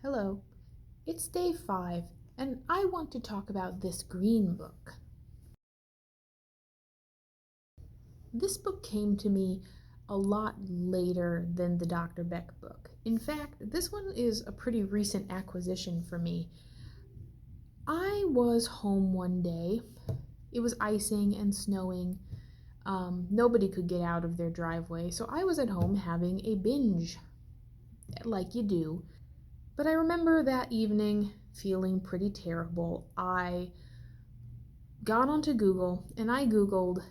Hello, it's day 5, and I want to talk about this green book. This book came to me a lot later than the Dr. Beck book. In fact, this one is a pretty recent acquisition for me. I was home one day. It was icing and snowing. Nobody could get out of their driveway, so I was at home having a binge, like you do. But I remember that evening feeling pretty terrible. I got onto Google and I Googled,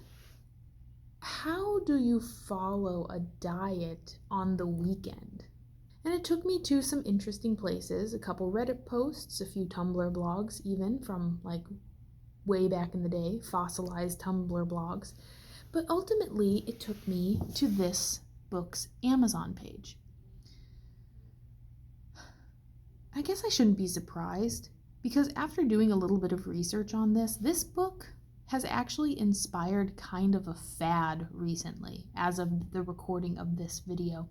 how do you follow a diet on the weekend? And it took me to some interesting places, a couple Reddit posts, a few Tumblr blogs, even from like way back in the day, fossilized Tumblr blogs. But ultimately, it took me to this book's Amazon page. I guess I shouldn't be surprised, because after doing a little bit of research on this book has actually inspired kind of a fad recently, as of the recording of this video.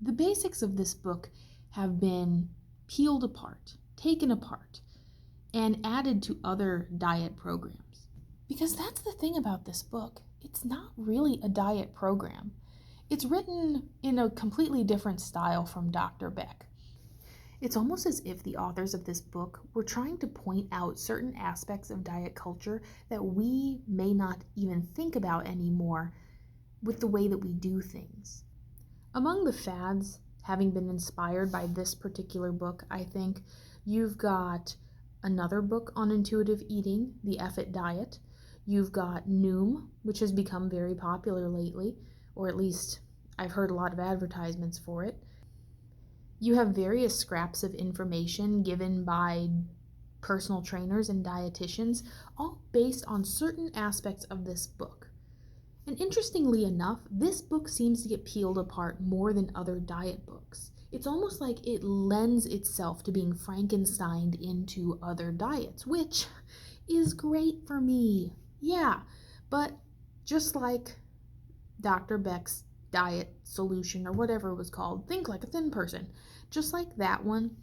The basics of this book have been peeled apart, taken apart, and added to other diet programs. Because that's the thing about this book, it's not really a diet program. It's written in a completely different style from Dr. Beck. It's almost as if the authors of this book were trying to point out certain aspects of diet culture that we may not even think about anymore with the way that we do things. Among the fads having been inspired by this particular book, I think you've got another book on intuitive eating, The F-It Diet. You've got Noom, which has become very popular lately, or at least I've heard a lot of advertisements for it. You have various scraps of information given by personal trainers and dietitians, all based on certain aspects of this book. And interestingly enough, this book seems to get peeled apart more than other diet books. It's almost like it lends itself to being Frankensteined into other diets, which is great for me. Yeah, but just like Dr. Beck's diet solution or whatever it was called, Think Like a Thin Person, just like that one,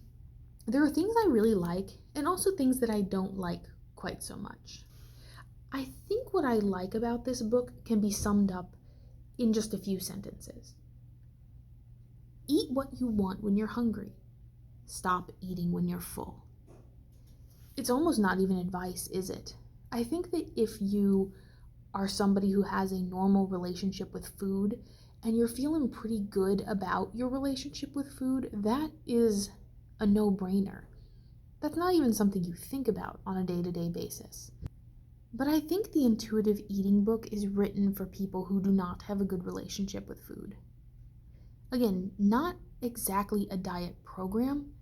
there are things I really like and also things that I don't like quite so much. I think what I like about this book can be summed up in just a few sentences. Eat what you want when you're hungry. Stop eating when you're full. It's almost not even advice, is it? I think that if you are somebody who has a normal relationship with food and you're feeling pretty good about your relationship with food, that is a no-brainer. That's not even something you think about on a day-to-day basis. But I think the intuitive eating book is written for people who do not have a good relationship with food. Again, not exactly a diet program,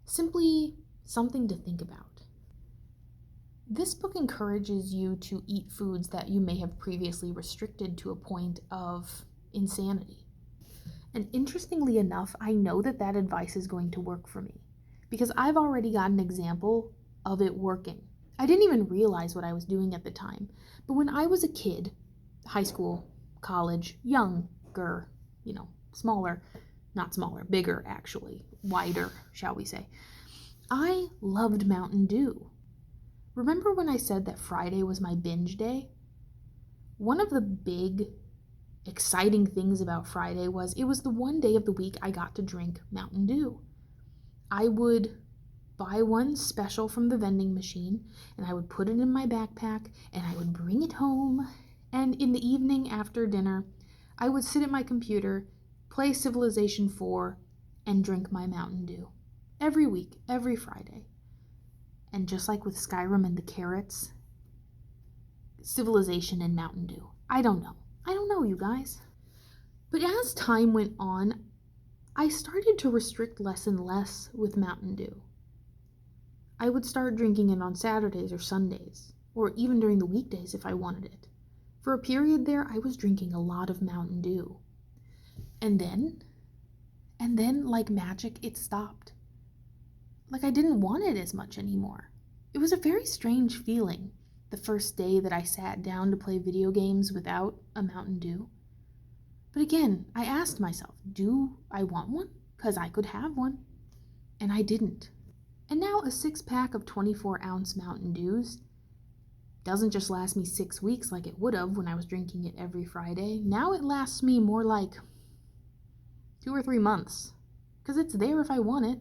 simply something to think about. This book encourages you to eat foods that you may have previously restricted to a point of insanity. And interestingly enough, I know that that advice is going to work for me because I've already got an example of it working. I didn't even realize what I was doing at the time, but when I was a kid, high school, college, younger, smaller, not smaller, bigger actually, wider, shall we say, I loved Mountain Dew. Remember when I said that Friday was my binge day? One of the big, exciting things about Friday was it was the one day of the week I got to drink Mountain Dew. I would buy one special from the vending machine, and I would put it in my backpack, and I would bring it home, and in the evening after dinner, I would sit at my computer, play Civilization 4, and drink my Mountain Dew. Every week, every Friday. And just like with Skyrim and the carrots, Civilization and Mountain Dew. I don't know, you guys. But as time went on, I started to restrict less and less with Mountain Dew. I would start drinking it on Saturdays or Sundays, or even during the weekdays if I wanted it. For a period there, I was drinking a lot of Mountain Dew. And then, like magic, it stopped. Like I didn't want it as much anymore. It was a very strange feeling the first day that I sat down to play video games without a Mountain Dew. But again, I asked myself, do I want one? Because I could have one. And I didn't. And now a 6-pack of 24-ounce Mountain Dews doesn't just last me 6 weeks like it would have when I was drinking it every Friday. Now it lasts me more like 2 or 3 months. Because it's there if I want it.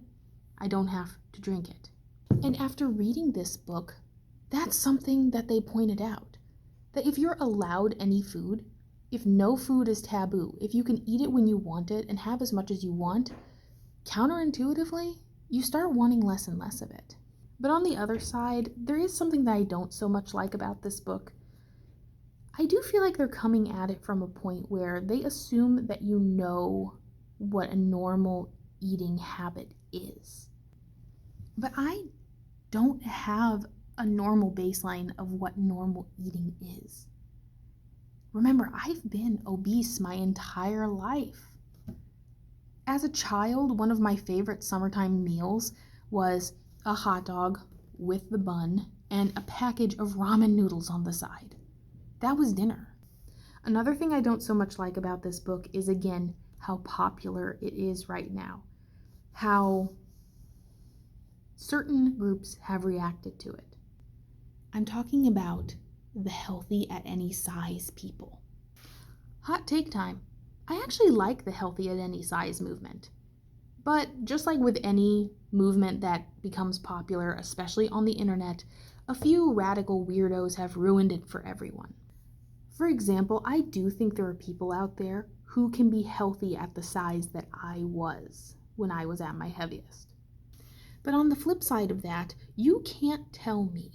I don't have to drink it. And after reading this book, that's something that they pointed out. That if you're allowed any food, if no food is taboo, if you can eat it when you want it and have as much as you want, counterintuitively, you start wanting less and less of it. But on the other side, there is something that I don't so much like about this book. I do feel like they're coming at it from a point where they assume that you know what a normal eating habit is. But I don't have a normal baseline of what normal eating is. Remember, I've been obese my entire life. As a child, one of my favorite summertime meals was a hot dog with the bun and a package of ramen noodles on the side. That was dinner. Another thing I don't so much like about this book is, again, how popular it is right now. How certain groups have reacted to it. I'm talking about the healthy at any size people. Hot take time. I actually like the healthy at any size movement. But just like with any movement that becomes popular, especially on the internet, a few radical weirdos have ruined it for everyone. For example, I do think there are people out there who can be healthy at the size that I was when I was at my heaviest. But on the flip side of that, you can't tell me,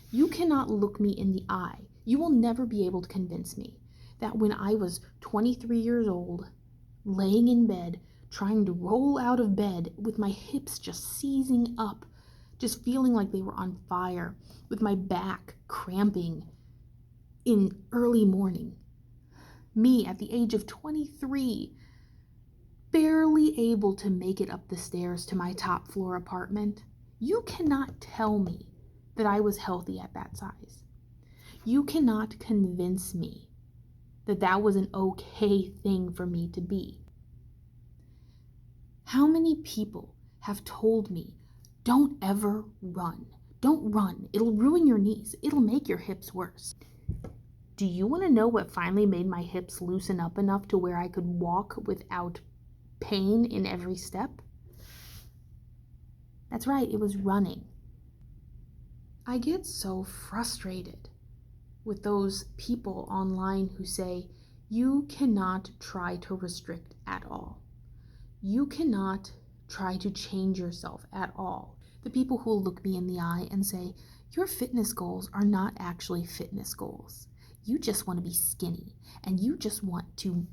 you cannot look me in the eye, you will never be able to convince me that when I was 23 years old, laying in bed, trying to roll out of bed with my hips just seizing up, just feeling like they were on fire, with my back cramping in early morning. Me at the age of 23, barely able to make it up the stairs to my top floor apartment. You cannot tell me that I was healthy at that size. You cannot convince me that that was an okay thing for me to be. How many people have told me, don't ever run. Don't run. It'll ruin your knees. It'll make your hips worse. Do you want to know what finally made my hips loosen up enough to where I could walk without pain in every step? That's right, it was running. I get so frustrated with those people online who say, you cannot try to restrict at all. You cannot try to change yourself at all. The people who will look me in the eye and say, your fitness goals are not actually fitness goals. You just want to be skinny, and you just want to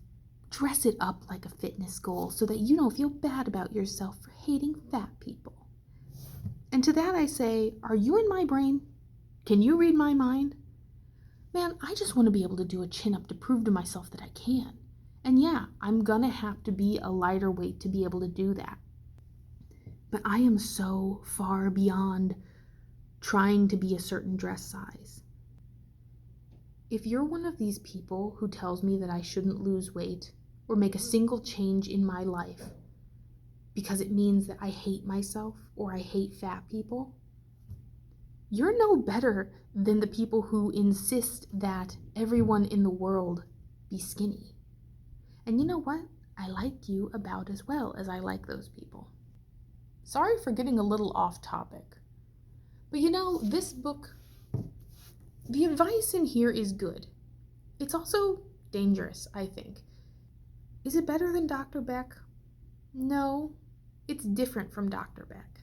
dress it up like a fitness goal so that you don't feel bad about yourself for hating fat people. And to that I say, are you in my brain? Can you read my mind? Man, I just want to be able to do a chin-up to prove to myself that I can. And yeah, I'm gonna have to be a lighter weight to be able to do that. But I am so far beyond trying to be a certain dress size. If you're one of these people who tells me that I shouldn't lose weight or make a single change in my life because it means that I hate myself or I hate fat people, you're no better than the people who insist that everyone in the world be skinny. And you know what? I like you about as well as I like those people. Sorry for getting a little off topic. But you know, this book, the advice in here is good. It's also dangerous, I think. Is it better than Dr. Beck? No, it's different from Dr. Beck.